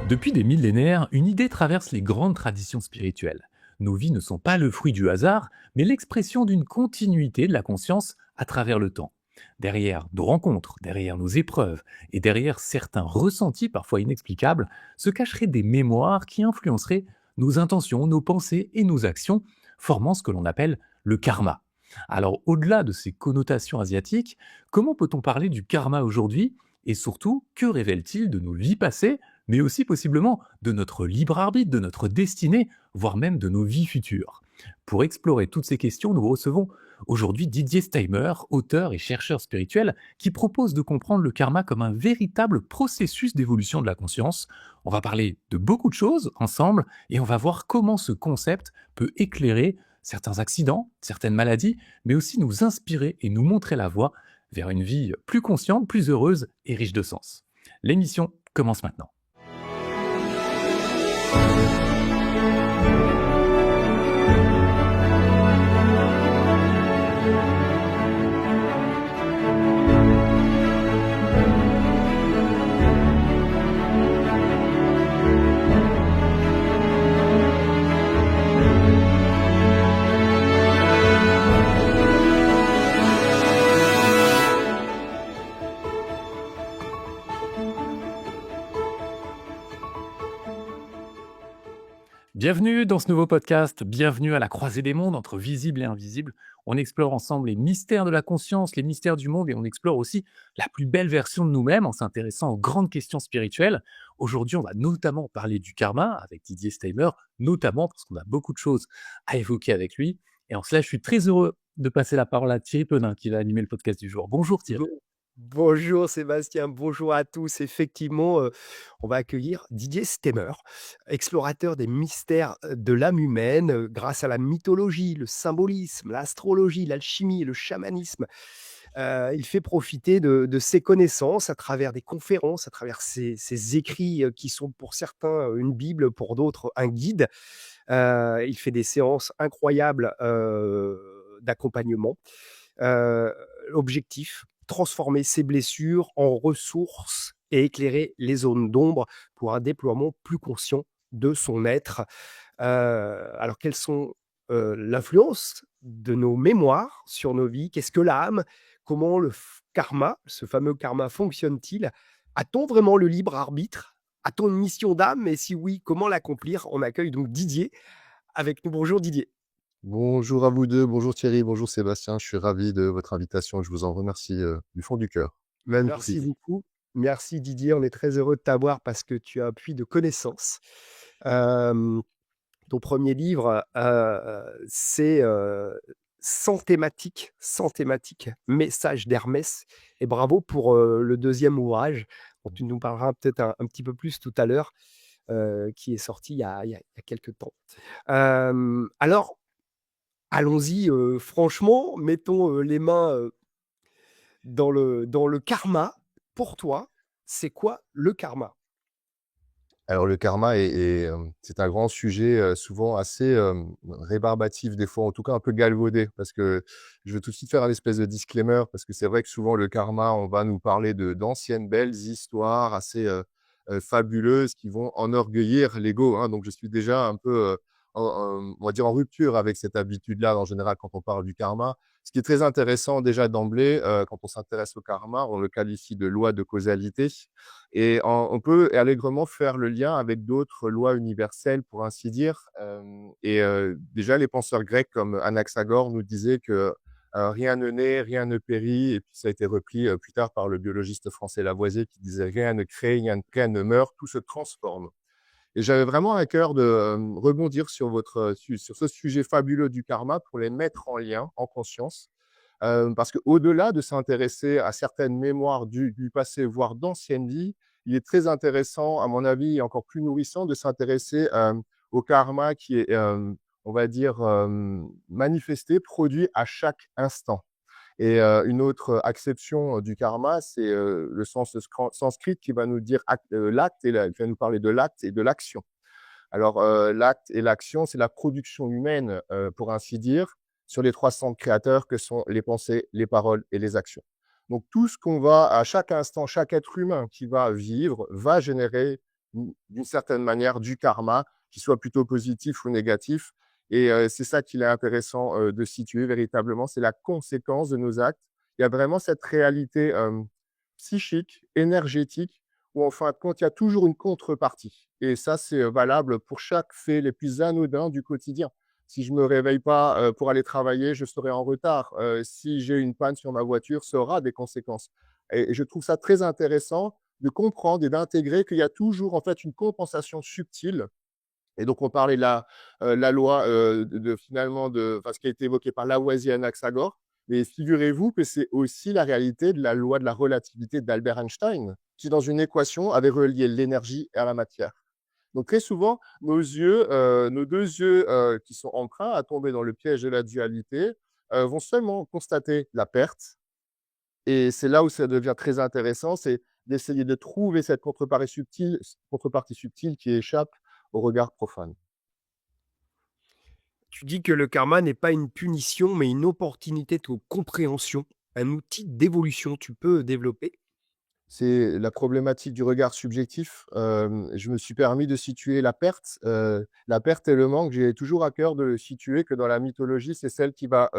Depuis des millénaires, une idée traverse les grandes traditions spirituelles. Nos vies ne sont pas le fruit du hasard, mais l'expression d'une continuité de la conscience à travers le temps. Derrière nos rencontres, derrière nos épreuves et derrière certains ressentis parfois inexplicables, se cacheraient des mémoires qui influenceraient nos intentions, nos pensées et nos actions, formant ce que l'on appelle le karma. Alors au-delà de ces connotations asiatiques, comment peut-on parler du karma aujourd'hui et surtout, que révèle-t-il de nos vies passées mais aussi possiblement de notre libre arbitre, de notre destinée, voire même de nos vies futures. Pour explorer toutes ces questions, nous recevons aujourd'hui Didier Steimer, auteur et chercheur spirituel, qui propose de comprendre le karma comme un véritable processus d'évolution de la conscience. On va parler de beaucoup de choses ensemble et on va voir comment ce concept peut éclairer certains accidents, certaines maladies, mais aussi nous inspirer et nous montrer la voie vers une vie plus consciente, plus heureuse et riche de sens. L'émission commence maintenant. Bienvenue dans ce nouveau podcast, bienvenue à la croisée des mondes entre visible et invisible. On explore ensemble les mystères de la conscience, les mystères du monde et on explore aussi la plus belle version de nous-mêmes en s'intéressant aux grandes questions spirituelles. Aujourd'hui, on va notamment parler du karma avec Didier Steimer, notamment parce qu'on a beaucoup de choses à évoquer avec lui. Et en cela, je suis très heureux de passer la parole à Thierry Penin qui va animer le podcast du jour. Bonjour Thierry. Bon bonjour Sébastien, bonjour à tous. Effectivement, on va accueillir Didier Stemmer, explorateur des mystères, de l'âme humaine, grâce à la mythologie, le symbolisme, l'astrologie, l'alchimie et le chamanisme. Il fait profiter de ses connaissances à travers des conférences, à travers ses écrits, qui sont pour certains, une bible, pour d'autres un guide. Il fait des séances incroyables, d'accompagnement. Heu, Objectif, transformer ses blessures en ressources et éclairer les zones d'ombre pour un déploiement plus conscient de son être. Alors quelles sont, l'influence de nos mémoires sur nos vies? Qu'est-ce que l'âme? Comment le karma, ce fameux karma fonctionne-t-il? A-t-on vraiment le libre arbitre? A-t-on une mission d'âme? Et si oui, comment l'accomplir? On accueille donc Didier avec nous. Bonjour Didier. Bonjour à vous 2, bonjour Thierry, bonjour Sébastien. Je suis ravi de votre invitation et je vous en remercie, du fond du cœur. Merci Magnifique. beaucoup. Merci Didier, on est très heureux de t'avoir parce que tu as un puits de connaissances. Hem, Ton premier livre, c'est, Sans thématique, Message d'Hermès et bravo pour, le deuxième ouvrage dont tu nous parleras peut-être un petit peu plus tout à l'heure, qui est sorti il y a quelque temps. Alors allons-y, franchement, mettons, les mains, dans le karma. Pour toi, c'est quoi le karma? Alors le karma c'est un grand sujet, souvent assez, rébarbatif des fois, en tout cas un peu galvaudé parce que je veux tout de suite faire un espèce de disclaimer parce que c'est vrai que souvent le karma, on va nous parler d'anciennes belles histoires assez, fabuleuses qui vont enorgueillir l'ego, hein. Donc je suis déjà un peu, on va dire en rupture avec cette habitude-là en général quand on parle du karma. Ce qui est très intéressant déjà d'emblée, quand on s'intéresse au karma, on le qualifie de loi de causalité et on peut allègrement faire le lien avec d'autres lois universelles, pour ainsi dire. Déjà, les penseurs grecs comme Anaxagore nous disaient que rien ne naît, rien ne périt. Et puis, ça a été repris plus tard par le biologiste français Lavoisier qui disait rien ne crée, rien ne meurt, tout se transforme. Et j'avais vraiment à cœur de rebondir sur, sur ce sujet fabuleux du karma pour les mettre en lien, en conscience. Parce qu'au-delà de s'intéresser à certaines mémoires du passé, voire d'anciennes vies, il est très intéressant, à mon avis, et encore plus nourrissant de s'intéresser, au karma qui est, on va dire, manifesté, produit à chaque instant. Et une autre acception du karma, c'est, le sens sanskrit qui va nous dire l'acte qui va nous parler de l'acte et de l'action. Alors, l'acte et l'action, c'est la production humaine, pour ainsi dire, sur les 3 centres créateurs que sont les pensées, les paroles et les actions. Donc tout ce qu'on va à chaque instant, chaque être humain qui va vivre va générer d'une certaine manière du karma, qu'il soit plutôt positif ou négatif. Et c'est ça qu'il est intéressant de situer véritablement, c'est la conséquence de nos actes. Il y a vraiment cette réalité psychique, énergétique, où en fin de compte, il y a toujours une contrepartie. Et ça, c'est valable pour chaque fait les plus anodins du quotidien. Si je me réveille pas pour aller travailler, je serai en retard. Si j'ai une panne sur ma voiture, ça aura des conséquences. Et je trouve ça très intéressant de comprendre et d'intégrer qu'il y a toujours en fait une compensation subtile. Et donc on parlait de la loi finalement enfin, ce qui a été évoqué par Lavoisier et Anaxagore. Mais figurez-vous que c'est aussi la réalité de la loi de la relativité d'Albert Einstein, qui dans une équation avait relié l'énergie à la matière. Donc très souvent, nos deux yeux qui sont enclins à tomber dans le piège de la dualité, vont seulement constater la perte. Et c'est là où ça devient très intéressant, c'est d'essayer de trouver cette contrepartie subtile qui échappe au regard profane. Tu dis que le karma n'est pas une punition, mais une opportunité de compréhension, un outil d'évolution. Tu peux développer? C'est la problématique du regard subjectif. Je me suis permis de situer la perte et le manque. J'ai toujours à cœur de le situer que dans la mythologie, c'est celle qui va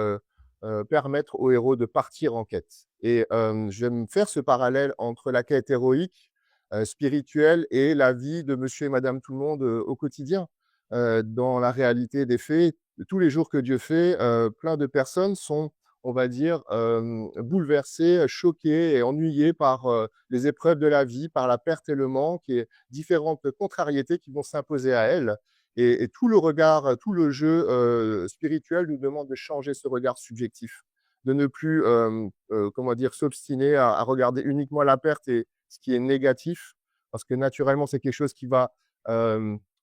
permettre au héros de partir en quête. Et je vais me faire ce parallèle entre la quête héroïque, spirituelle, et la vie de monsieur et madame tout le monde au quotidien. Dans la réalité des faits, tous les jours que Dieu fait, plein de personnes sont, on va dire, bouleversées, choquées et ennuyées par les épreuves de la vie, par la perte et le manque et différentes contrariétés qui vont s'imposer à elles. Et tout le regard, tout le jeu spirituel nous demande de changer ce regard subjectif, de ne plus, comment dire, s'obstiner à regarder uniquement la perte et ce qui est négatif, parce que naturellement, c'est quelque chose qui va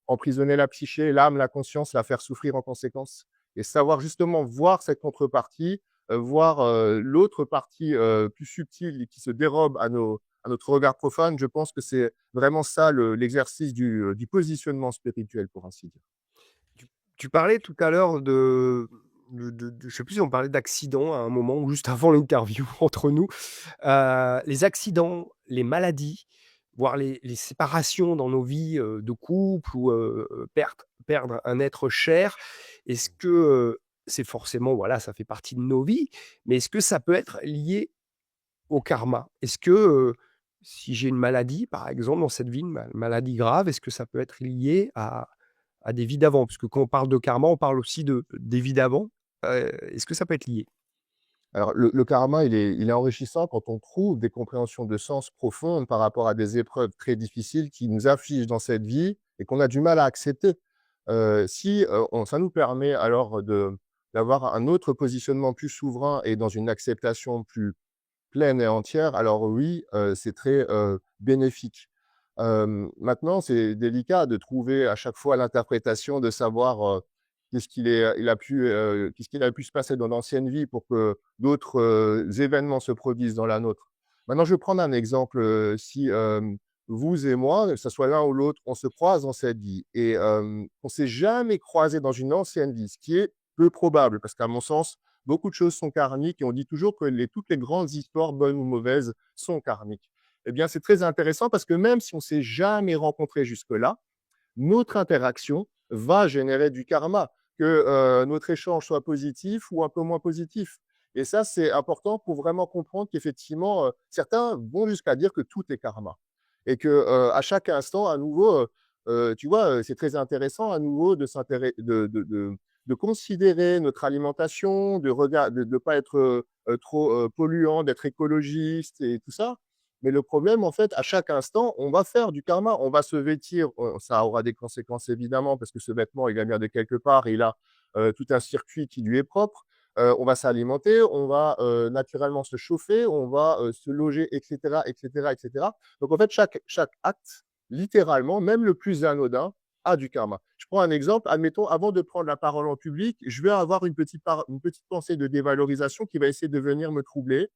emprisonner la psyché, l'âme, la conscience, la faire souffrir en conséquence. Et savoir justement voir cette contrepartie, voir l'autre partie plus subtile qui se dérobe à notre regard profane, je pense que c'est vraiment ça l'exercice du positionnement spirituel, pour ainsi dire. Tu parlais tout à l'heure je sais plus si on parlait d'accidents à un moment ou juste avant l'interview entre nous. Les accidents, les maladies, voire les séparations dans nos vies, de couple ou, perdre un être cher. Est-ce que, c'est forcément voilà, ça fait partie de nos vies, mais est-ce que ça peut être lié au karma? Est-ce que, si j'ai une maladie, par exemple, dans cette vie, une maladie grave, est-ce que ça peut être lié à des vies d'avant? Parce que quand on parle de karma, on parle aussi des vies d'avant. Est-ce que ça peut être lié? Alors le karma, il est enrichissant quand on trouve des compréhensions de sens profondes par rapport à des épreuves très difficiles qui nous affligent dans cette vie et qu'on a du mal à accepter. Si, on ça nous permet alors d'avoir un autre positionnement plus souverain et dans une acceptation plus pleine et entière, alors oui, c'est très, bénéfique. Maintenant, c'est délicat de trouver à chaque fois l'interprétation, de savoir, qu'est-ce qu'il a pu se passer dans l'ancienne vie pour que d'autres, événements se produisent dans la nôtre. Maintenant, je vais prendre un exemple, si, vous et moi, que ça soit l'un ou l'autre, on se croise dans cette vie et on s'est jamais croisé dans une ancienne vie, ce qui est peu probable parce qu'à mon sens, beaucoup de choses sont karmiques et on dit toujours que toutes les grandes histoires, bonnes ou mauvaises, sont karmiques. Eh bien, c'est très intéressant parce que même si on s'est jamais rencontrés jusque-là, notre interaction va générer du karma, que notre échange soit positif ou un peu moins positif. Et ça, c'est important pour vraiment comprendre qu'effectivement, certains vont jusqu'à dire que tout est karma et que à chaque instant, à nouveau, tu vois, c'est très intéressant à nouveau de considérer notre alimentation, de pas être trop polluant, d'être écologiste et tout ça. Mais le problème, en fait, à chaque instant, on va faire du karma. On va se vêtir, ça aura des conséquences évidemment, parce que ce vêtement, il vient de quelque part et il a tout un circuit qui lui est propre. On va s'alimenter, on va naturellement se chauffer, on va se loger, etc., etc., etc. Donc en fait, chaque acte, littéralement, même le plus anodin, a du karma. Je prends un exemple. Admettons, avant de prendre la parole en public, je vais avoir une petite pensée de dévalorisation qui va essayer de venir me troubler,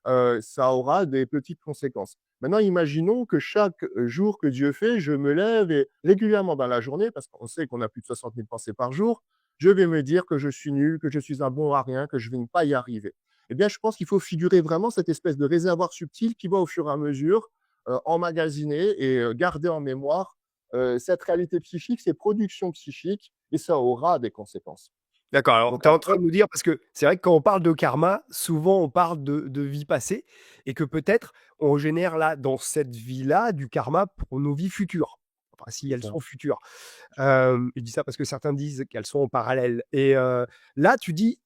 ça aura des petites conséquences. Maintenant, imaginons que chaque jour que Dieu fait, je me lève et régulièrement dans la journée, parce qu'on sait qu'on a plus de 60 000 pensées par jour, je vais me dire que je suis nul, que je suis un bon à rien, que je ne vais pas y arriver. Eh bien, je pense qu'il faut figurer vraiment cette espèce de réservoir subtil qui va au fur et à mesure emmagasiner et garder en mémoire cette réalité psychique, ces productions psychiques et ça aura des conséquences. D'accord, alors Donc tu es en train après de nous dire parce que c'est vrai que quand on parle de karma, souvent on parle de vie passée et que peut-être on génère là, dans cette vie-là, du karma pour nos vies futures. Enfin, si c'est elles ça. sont futures. Je dis ça parce que certains disent qu'elles sont en parallèle et là tu dis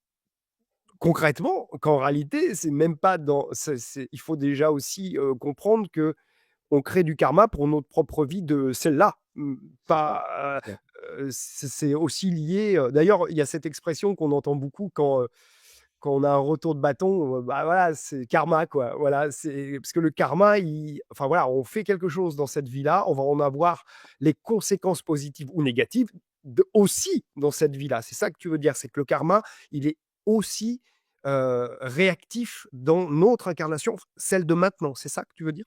concrètement qu'en réalité, c'est même pas dans c'est il faut déjà aussi, comprendre que on crée du karma pour notre propre vie de celle-là. C'est ça, Pas, c'est ça. c'est aussi lié, d'ailleurs, il y a cette expression qu'on entend beaucoup quand on a un retour de bâton, bah, voilà, c'est karma, quoi. Voilà, c'est parce que le karma, il enfin, voilà, on fait quelque chose dans cette vie-là, on va en avoir les conséquences positives ou négatives aussi dans cette vie-là. C'est ça que tu veux dire? C'est que le karma, il est aussi, réactif dans notre incarnation, celle de maintenant. C'est ça que tu veux dire?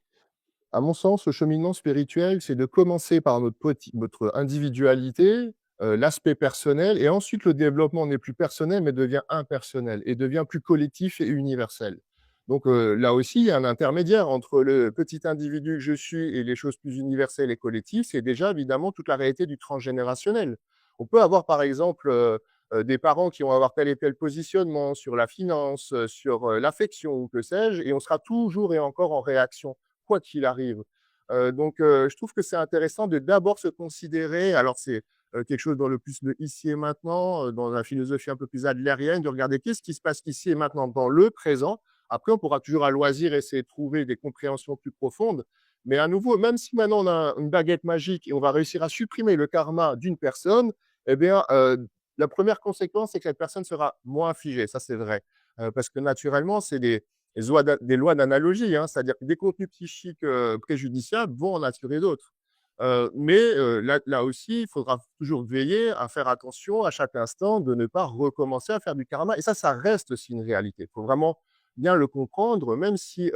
À mon sens, le cheminement spirituel, c'est de commencer par notre individualité, l'aspect personnel et ensuite le développement n'est plus personnel, mais devient impersonnel et devient plus collectif et universel. Donc, là aussi, il y a un intermédiaire entre le petit individu que je suis et les choses plus universelles et collectives. C'est déjà évidemment toute la réalité du transgénérationnel. On peut avoir par exemple, des parents qui vont avoir tel et tel positionnement sur la finance, sur, l'affection ou que sais-je et on sera toujours et encore en réaction quoi qu'il arrive. Donc, je trouve que c'est intéressant de d'abord se considérer alors c'est, quelque chose dans le plus le ici et maintenant, dans la philosophie un peu plus adlérienne, de regarder qu'est-ce qui se passe ici et maintenant dans le présent. Après, on pourra toujours à loisir essayer de trouver des compréhensions plus profondes. Mais à nouveau, même si maintenant on a une baguette magique et on va réussir à supprimer le karma d'une personne, eh bien, la première conséquence, c'est que cette personne sera moins figée. Ça, c'est vrai. Parce que naturellement, c'est des lois d'analogie, hein, c'est-à-dire que des contenus psychiques préjudiciables vont en attirer d'autres. Mais là aussi, il faudra toujours veiller à faire attention à chaque instant de ne pas recommencer à faire du karma. Et ça reste aussi une réalité. Il faut vraiment bien le comprendre, même si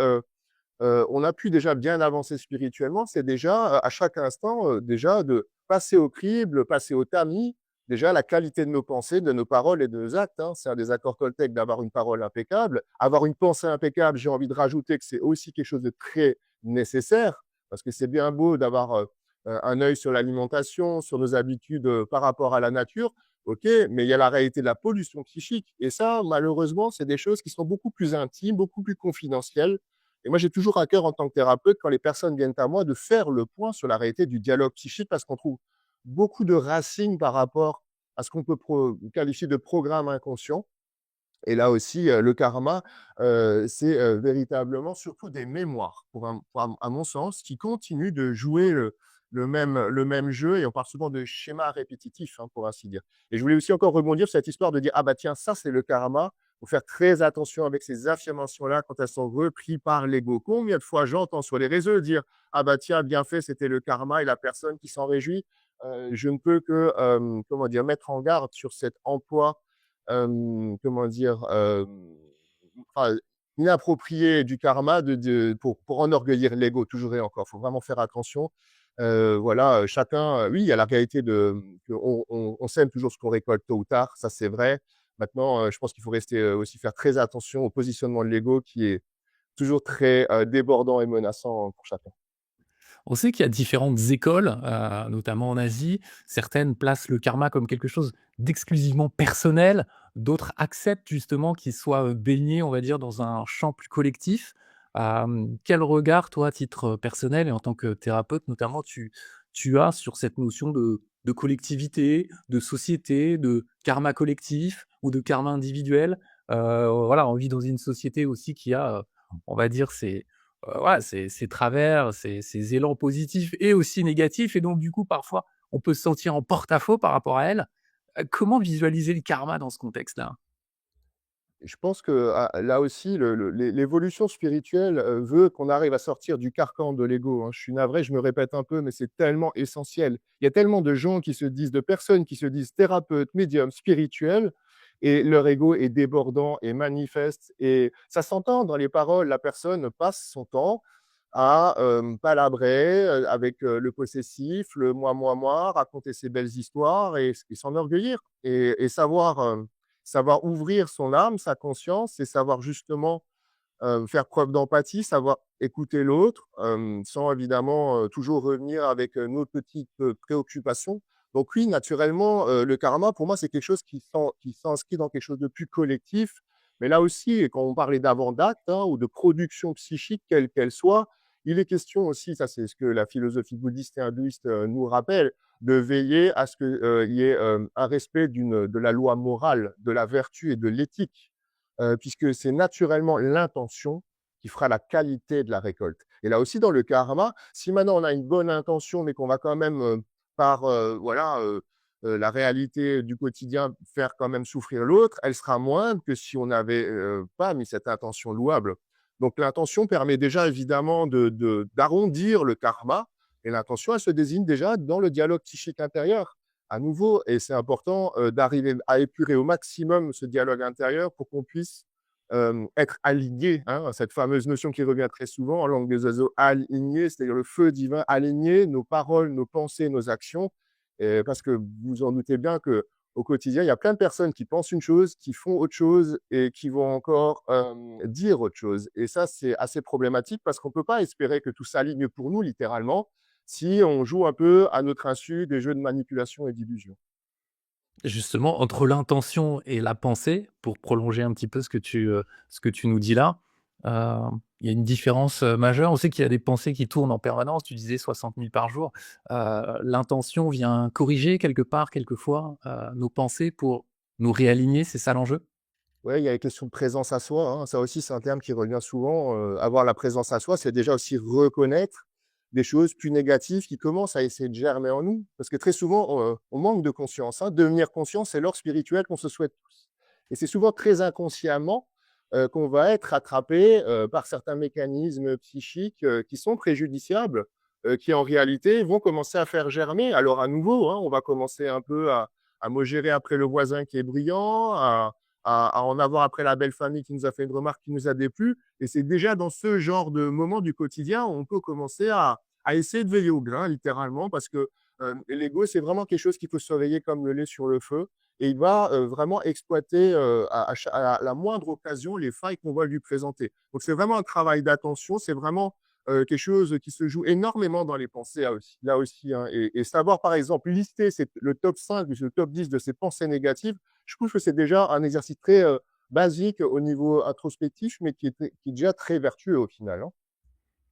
on a pu déjà bien avancer spirituellement, c'est déjà à chaque instant déjà de passer au crible, passer au tamis, déjà la qualité de nos pensées, de nos paroles et de nos actes, hein. C'est un des accords Toltec d'avoir une parole impeccable. Avoir une pensée impeccable, j'ai envie de rajouter que c'est aussi quelque chose de très nécessaire, parce que c'est bien beau d'avoir un œil sur l'alimentation, sur nos habitudes par rapport à la nature, ok, mais il y a la réalité de la pollution psychique. Et ça, malheureusement, c'est des choses qui sont beaucoup plus intimes, beaucoup plus confidentielles et moi, j'ai toujours à cœur en tant que thérapeute, quand les personnes viennent à moi, de faire le point sur la réalité du dialogue psychique parce qu'on trouve beaucoup de racines par rapport à ce qu'on peut qualifier de programme inconscient. Et là aussi, le karma, c'est véritablement surtout des mémoires, à mon sens, qui continuent de jouer le même jeu. Et on parle souvent de schéma répétitif, hein, pour ainsi dire. Et je voulais aussi encore rebondir sur cette histoire de dire ah bah tiens, ça c'est le karma. Il faut faire très attention avec ces affirmations-là quand elles sont reprises par l'ego. Combien de fois j'entends sur les réseaux dire ah bah tiens, bien fait, c'était le karma et la personne qui s'en réjouit. Je ne peux que comment dire, mettre en garde sur cet emploi comment dire, enfin, inapproprié du karma pour enorgueillir l'ego, toujours et encore. Il faut vraiment faire attention. Voilà, chacun, oui, il y a la réalité on sème toujours ce qu'on récolte tôt ou tard, ça c'est vrai. Maintenant, je pense qu'il faut rester, aussi faire très attention au positionnement de l'ego qui est toujours très, débordant et menaçant pour chacun. On sait qu'il y a différentes écoles, notamment en Asie. Certaines placent le karma comme quelque chose d'exclusivement personnel, d'autres acceptent justement qu'il soit, baigné, on va dire, dans un champ plus collectif. Quel regard, toi, à titre personnel et en tant que thérapeute notamment, tu as sur cette notion de collectivité, de société, de karma collectif ou de karma individuel? Voilà, on vit dans une société aussi qui a, on va dire, voilà, ces travers, ces élans positifs et aussi négatifs et donc du coup, parfois, on peut se sentir en porte-à-faux par rapport à elle. Comment visualiser le karma dans ce contexte-là? Je pense que, là aussi, l'évolution spirituelle, veut qu'on arrive à sortir du carcan de l'ego, hein. Je suis navré, je me répète un peu, mais c'est tellement essentiel. Il y a tellement de gens de personnes qui se disent thérapeutes, médiums, spirituels et leur ego est débordant et manifeste et ça s'entend dans les paroles. La personne passe son temps à, palabrer, avec, le possessif, le moi, raconter ses belles histoires et s'enorgueillir et savoir ouvrir son âme, sa conscience et savoir justement, faire preuve d'empathie, savoir écouter l'autre, sans évidemment, toujours revenir avec, nos petites, préoccupations. Donc oui, naturellement, le karma, pour moi, c'est quelque chose qui s'inscrit dans quelque chose de plus collectif. Mais là aussi, et quand on parlait d'avant-d'acte, hein, ou de production psychique, quelle qu'elle soit, il est question aussi, ça c'est ce que la philosophie bouddhiste et hindouiste, nous rappelle, de veiller à ce qu'il y ait, un respect de la loi morale, de la vertu et de l'éthique, puisque c'est naturellement l'intention qui fera la qualité de la récolte. Et là aussi, dans le karma, si maintenant on a une bonne intention, mais qu'on va quand même, par, voilà, la réalité du quotidien, faire quand même souffrir l'autre, elle sera moindre que si on n'avait, pas mis cette intention louable. Donc l'intention permet déjà évidemment d'arrondir le karma, et l'intention, elle se désigne déjà dans le dialogue psychique intérieur, à nouveau, et c'est important, d'arriver à épurer au maximum ce dialogue intérieur pour qu'on puisse, être aligné, hein, cette fameuse notion qui revient très souvent en langue des oiseaux, aligné, c'est-à-dire le feu divin, aligner nos paroles, nos pensées, nos actions, parce que vous en doutez bien qu'au quotidien, il y a plein de personnes qui pensent une chose, qui font autre chose et qui vont encore, dire autre chose, et ça, c'est assez problématique parce qu'on ne peut pas espérer que tout s'aligne pour nous littéralement, si on joue un peu à notre insu des jeux de manipulation et d'illusion. Justement, entre l'intention et la pensée, pour prolonger un petit peu ce que tu nous dis là, il y a une différence, majeure. On sait qu'il y a des pensées qui tournent en permanence, tu disais 60 000 par jour. L'intention vient corriger quelque part, quelquefois, nos pensées pour nous réaligner, c'est ça l'enjeu? Ouais, il y a la question de présence à soi, hein. Ça aussi, c'est un terme qui revient souvent. Avoir la présence à soi, c'est déjà aussi reconnaître des choses plus négatives qui commencent à essayer de germer en nous. Parce que très souvent, on manque de conscience, hein. Devenir conscient, c'est l'or spirituel qu'on se souhaite tous. Et c'est souvent très inconsciemment qu'on va être attrapé par certains mécanismes psychiques qui sont préjudiciables, qui en réalité vont commencer à faire germer. Alors à nouveau, hein, on va commencer un peu à mogérer après le voisin qui est brillant, à en avoir après la belle famille qui nous a fait une remarque qui nous a déplu. Et c'est déjà dans ce genre de moment du quotidien où on peut commencer à essayer de veiller au grain, littéralement, parce que l'ego, c'est vraiment quelque chose qu'il faut surveiller comme le lait sur le feu. Et il va vraiment exploiter à la moindre occasion les failles qu'on va lui présenter. Donc c'est vraiment un travail d'attention, c'est vraiment quelque chose qui se joue énormément dans les pensées là aussi, hein. Et savoir, par exemple, lister le top 5 ou le top 10 de ses pensées négatives, je trouve que c'est déjà un exercice très basique au niveau introspectif, mais qui est déjà très vertueux au final, hein.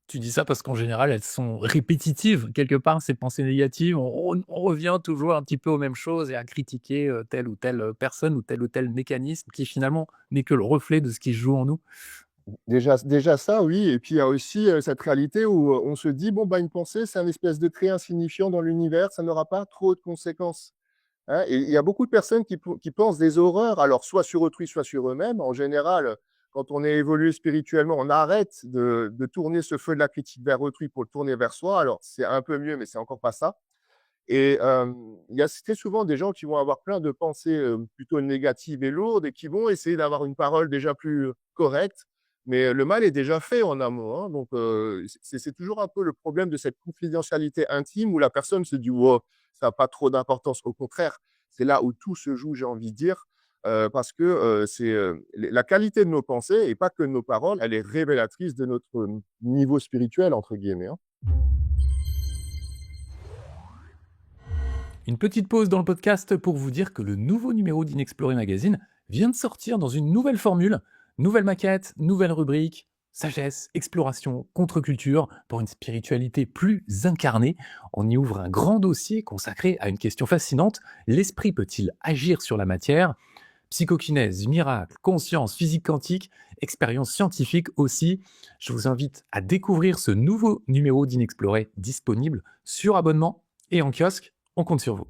Tu dis ça parce qu'en général, elles sont répétitives quelque part, ces pensées négatives. On revient toujours un petit peu aux mêmes choses et à critiquer, telle ou telle, personne ou tel mécanisme qui finalement n'est que le reflet de ce qui se joue en nous. Déjà ça, oui, et puis il y a aussi cette réalité où on se dit, bon, bah, une pensée, c'est un espèce de trait insignifiant dans l'univers, ça n'aura pas trop de conséquences. Hein, et il y a beaucoup de personnes qui pensent des horreurs, alors soit sur autrui, soit sur eux-mêmes. En général, quand on est évolué spirituellement, on arrête de tourner ce feu de la critique vers autrui pour le tourner vers soi. Alors, c'est un peu mieux, mais c'est encore pas ça. Et il y a très souvent des gens qui vont avoir plein de pensées plutôt négatives et lourdes et qui vont essayer d'avoir une parole déjà plus correcte. Mais le mal est déjà fait en amont, hein. Donc, c'est toujours un peu le problème de cette confidentialité intime où la personne se dit: «Wow, ça n'a pas trop d'importance». Au contraire, c'est là où tout se joue, j'ai envie de dire, parce que c'est la qualité de nos pensées et pas que de nos paroles, elle est révélatrice de notre niveau spirituel, entre guillemets, hein. Une petite pause dans le podcast pour vous dire que le nouveau numéro d'Inexploré Magazine vient de sortir dans une nouvelle formule, nouvelle maquette, nouvelle rubrique, sagesse, exploration, contre-culture, pour une spiritualité plus incarnée. On y ouvre un grand dossier consacré à une question fascinante, l'esprit peut-il agir sur la matière? Psychokinèse, miracle, conscience, physique quantique, expérience scientifique aussi. Je vous invite à découvrir ce nouveau numéro d'Inexploré disponible sur abonnement et en kiosque. On compte sur vous.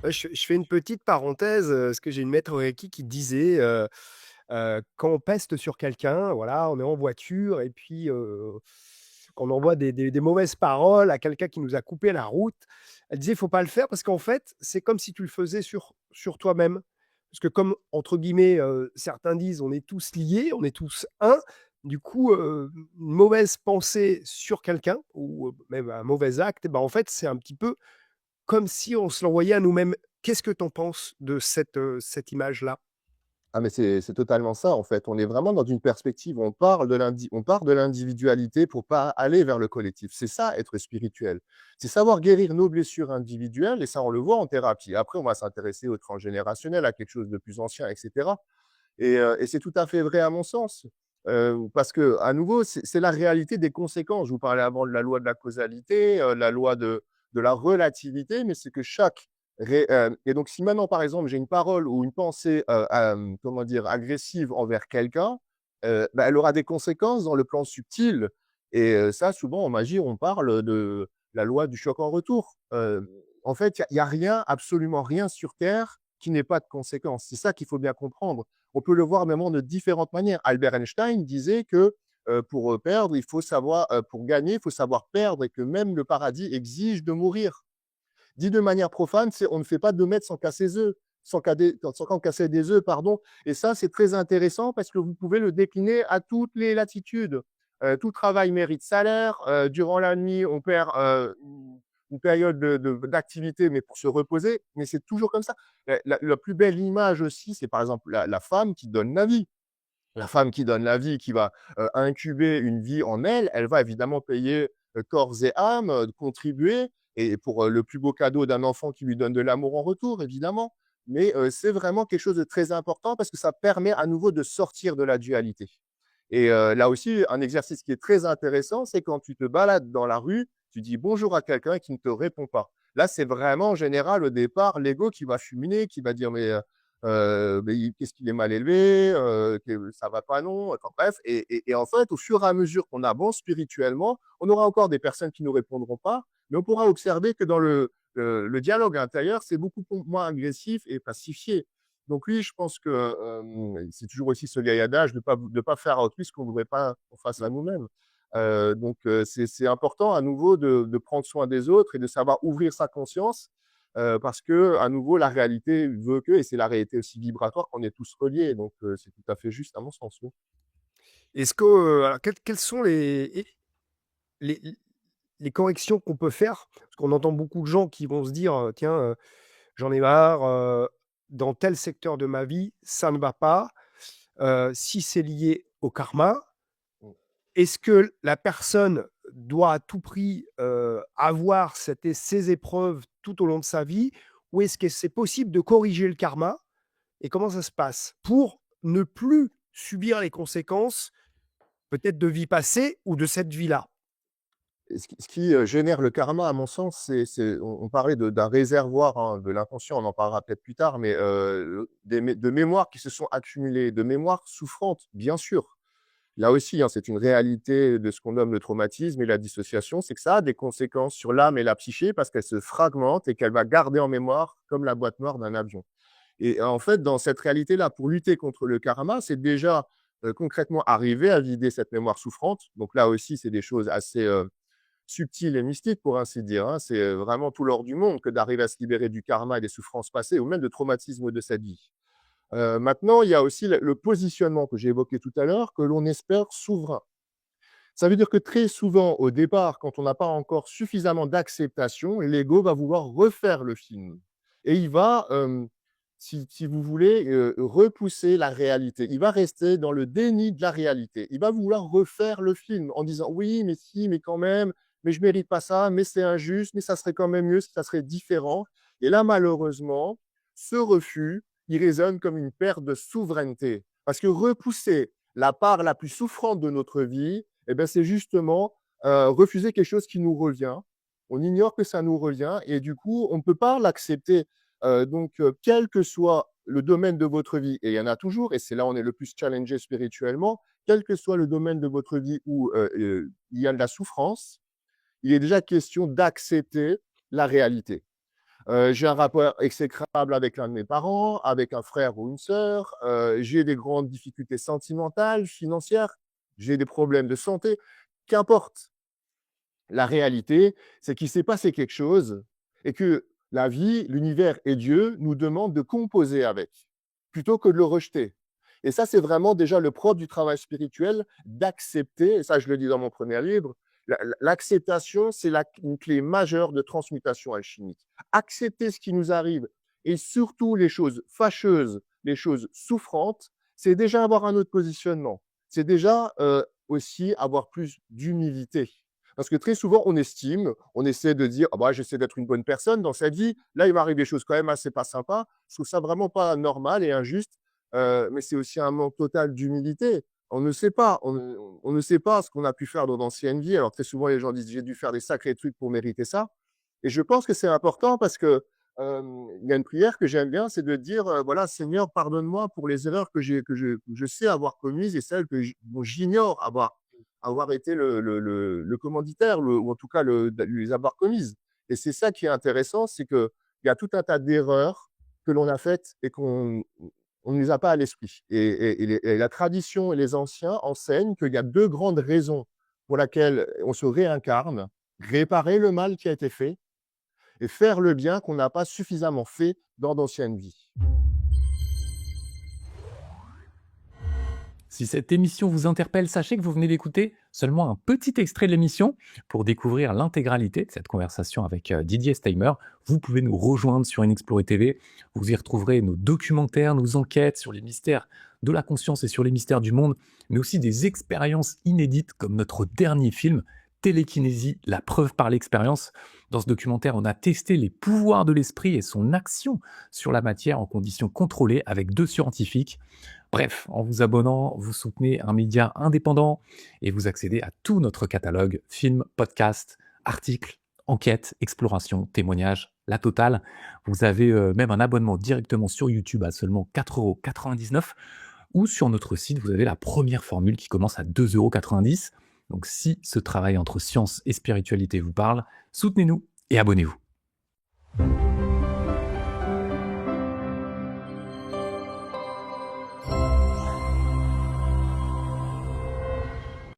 Je fais une petite parenthèse, parce que j'ai une maître Reiki qui disait, quand on peste sur quelqu'un, voilà, on est en voiture et puis, qu'on envoie des mauvaises paroles à quelqu'un qui nous a coupé la route, elle disait: «Il faut pas le faire parce qu'en fait, c'est comme si tu le faisais sur toi-même». Parce que comme, entre guillemets, certains disent: «On est tous liés, on est tous un». Du coup, une mauvaise pensée sur quelqu'un ou, même un mauvais acte, et ben, en fait, c'est un petit peu comme si on se l'envoyait à nous-mêmes. Qu'est-ce que tu en penses de cette image-là? Ah mais c'est totalement ça, en fait. On est vraiment dans une perspective, on part de l'individualité pour pas aller vers le collectif. C'est ça, être spirituel. C'est savoir guérir nos blessures individuelles et ça, on le voit en thérapie. Après, on va s'intéresser au transgénérationnel, à quelque chose de plus ancien et cetera et c'est tout à fait vrai à mon sens, parce qu'à nouveau, c'est la réalité des conséquences. Je vous parlais avant de la loi de la causalité, la loi de la relativité, mais c'est que chaque et donc si maintenant, par exemple, j'ai une parole ou une pensée, comment dire? Agressive envers quelqu'un, bah, elle aura des conséquences dans le plan subtil et ça, souvent en magie, on parle de la loi du choc en retour. En fait, il y a rien, absolument rien sur terre qui n'ait pas de conséquences. C'est ça qu'il faut bien comprendre. On peut le voir même de différentes manières. Albert Einstein disait que pour perdre, il faut savoir, pour gagner, il faut savoir perdre et que même le paradis exige de mourir. Dit de manière profane, c'est on ne fait pas 2 mètres sans casser des œufs, sans casser des œufs, pardon. Et ça, c'est très intéressant parce que vous pouvez le décliner à toutes les latitudes. Tout travail mérite salaire. Durant la nuit, on perd une période d'activité, mais pour se reposer. Mais c'est toujours comme ça. La plus belle image aussi, c'est par exemple la femme qui donne la vie. La femme qui donne la vie, qui va incuber une vie en elle, elle va évidemment payer corps et âme, contribuer, et pour le plus beau cadeau d'un enfant qui lui donne de l'amour en retour, évidemment. Mais c'est vraiment quelque chose de très important parce que ça permet à nouveau de sortir de la dualité. Et là aussi, un exercice qui est très intéressant, c'est quand tu te balades dans la rue, tu dis bonjour à quelqu'un qui ne te répond pas. Là, c'est vraiment en général au départ l'ego qui va fulminer, qui va dire mais qu'est-ce qu'il est mal élevé, que ça va pas non, enfin bref. Et en fait, au fur et à mesure qu'on avance spirituellement, on aura encore des personnes qui nous répondront pas, mais on pourra observer que dans le dialogue intérieur, c'est beaucoup moins agressif et pacifié. Donc oui, je pense que c'est toujours aussi ce vieil adage de pas faire à autrui ce qu'on ne voudrait pas qu'on fasse à nous-mêmes. Donc c'est important à nouveau de prendre soin des autres et de savoir ouvrir sa conscience parce que à nouveau la réalité veut que et c'est la réalité aussi vibratoire qu'on est tous reliés. Donc c'est tout à fait juste à mon sens, oui. Est-ce que, alors quelles sont les les corrections qu'on peut faire? Parce qu'on entend beaucoup de gens qui vont se dire, «Tiens, j'en ai marre, dans tel secteur de ma vie, ça ne va pas». Si c'est lié au karma, Mmh. est-ce que la personne doit à tout prix, avoir ces épreuves tout au long de sa vie? Ou est-ce que c'est possible de corriger le karma? Et comment ça se passe pour ne plus subir les conséquences, peut-être de vie passée ou de cette vie-là? Et ce qui génère le karma à mon sens, c'est on parlait d'un réservoir, hein, de l'inconscient, on en parlera peut-être plus tard, mais de mémoires qui se sont accumulées, de mémoires souffrantes, bien sûr. Là aussi, hein, c'est une réalité de ce qu'on nomme le traumatisme et la dissociation, c'est que ça a des conséquences sur l'âme et la psyché parce qu'elle se fragmente et qu'elle va garder en mémoire comme la boîte noire d'un avion. Et en fait, dans cette réalité-là, pour lutter contre le karma, c'est déjà, concrètement arriver à vider cette mémoire souffrante. Donc là aussi, c'est des choses assez, subtiles et mystiques pour ainsi dire, hein. C'est, vraiment tout l'or du monde que d'arriver à se libérer du karma et des souffrances passées ou même de traumatismes de cette vie. Maintenant, il y a aussi le positionnement que j'ai évoqué tout à l'heure, que l'on espère souverain. Ça veut dire que très souvent, au départ, quand on n'a pas encore suffisamment d'acceptation, l'ego va vouloir refaire le film et il va, si vous voulez, repousser la réalité. Il va rester dans le déni de la réalité. Il va vouloir refaire le film en disant: «Oui, mais si, mais quand même, mais je mérite pas ça, mais c'est injuste, mais ça serait quand même mieux si ça serait différent» et là, malheureusement, ce refus, il résonne comme une perte de souveraineté. Parce que repousser la part la plus souffrante de notre vie, eh ben, c'est justement, refuser quelque chose qui nous revient. On ignore que ça nous revient et du coup, on ne peut pas l'accepter. Donc, quel que soit le domaine de votre vie et il y en a toujours et c'est là où on est le plus challengé spirituellement, quel que soit le domaine de votre vie où, il y a de la souffrance, il est déjà question d'accepter la réalité. J'ai un rapport exécrable avec l'un de mes parents, avec un frère ou une sœur, j'ai des grandes difficultés sentimentales, financières, j'ai des problèmes de santé. Qu'importe, la réalité, c'est qu'il s'est passé quelque chose et que la vie, l'univers et Dieu nous demandent de composer avec, plutôt que de le rejeter. Et ça, c'est vraiment déjà le propre du travail spirituel, d'accepter, et ça je le dis dans mon premier livre, l'acceptation, c'est une clé majeure de transmutation alchimique. Accepter ce qui nous arrive et surtout les choses fâcheuses, les choses souffrantes, c'est déjà avoir un autre positionnement. C'est déjà, aussi avoir plus d'humilité. Parce que très souvent, on estime, on essaie de dire: «Ah bah, j'essaie d'être une bonne personne dans cette vie. Là, il m'arrive des choses quand même assez pas sympas». Je trouve ça vraiment pas normal et injuste, mais c'est aussi un manque total d'humilité. On ne sait pas, on ne sait pas ce qu'on a pu faire dans d'anciennes vies. Alors très souvent, les gens disent: «J'ai dû faire des sacrés trucs pour mériter ça». Et je pense que c'est important parce que, il y a une prière que j'aime bien, c'est de dire, voilà: «Seigneur, pardonne-moi pour les erreurs que je sais avoir commises et celles dont j'ignore avoir été le commanditaire, ou en tout cas les avoir commises». Et c'est ça qui est intéressant, c'est qu'il y a tout un tas d'erreurs que l'on a faites et on ne les a pas à l'esprit. Et la tradition et les anciens enseignent qu'il y a 2 grandes raisons pour laquelle on se réincarne: réparer le mal qui a été fait et faire le bien qu'on n'a pas suffisamment fait dans d'anciennes vies. Si cette émission vous interpelle, sachez que vous venez d'écouter seulement un petit extrait de l'émission. Pour découvrir l'intégralité de cette conversation avec Didier Steimer, vous pouvez nous rejoindre sur Inexploré TV. Vous y retrouverez nos documentaires, nos enquêtes sur les mystères de la conscience et sur les mystères du monde, mais aussi des expériences inédites comme notre dernier film, Télékinésie, la preuve par l'expérience. Dans ce documentaire, on a testé les pouvoirs de l'esprit et son action sur la matière en conditions contrôlées avec 2 scientifiques. Bref, en vous abonnant, vous soutenez un média indépendant et vous accédez à tout notre catalogue, films, podcasts, articles, enquêtes, explorations, témoignages, la totale. Vous avez même un abonnement directement sur YouTube à seulement 4,99 € ou sur notre site, vous avez la première formule qui commence à 2,90 €. Donc si ce travail entre science et spiritualité vous parle, soutenez-nous et abonnez-vous.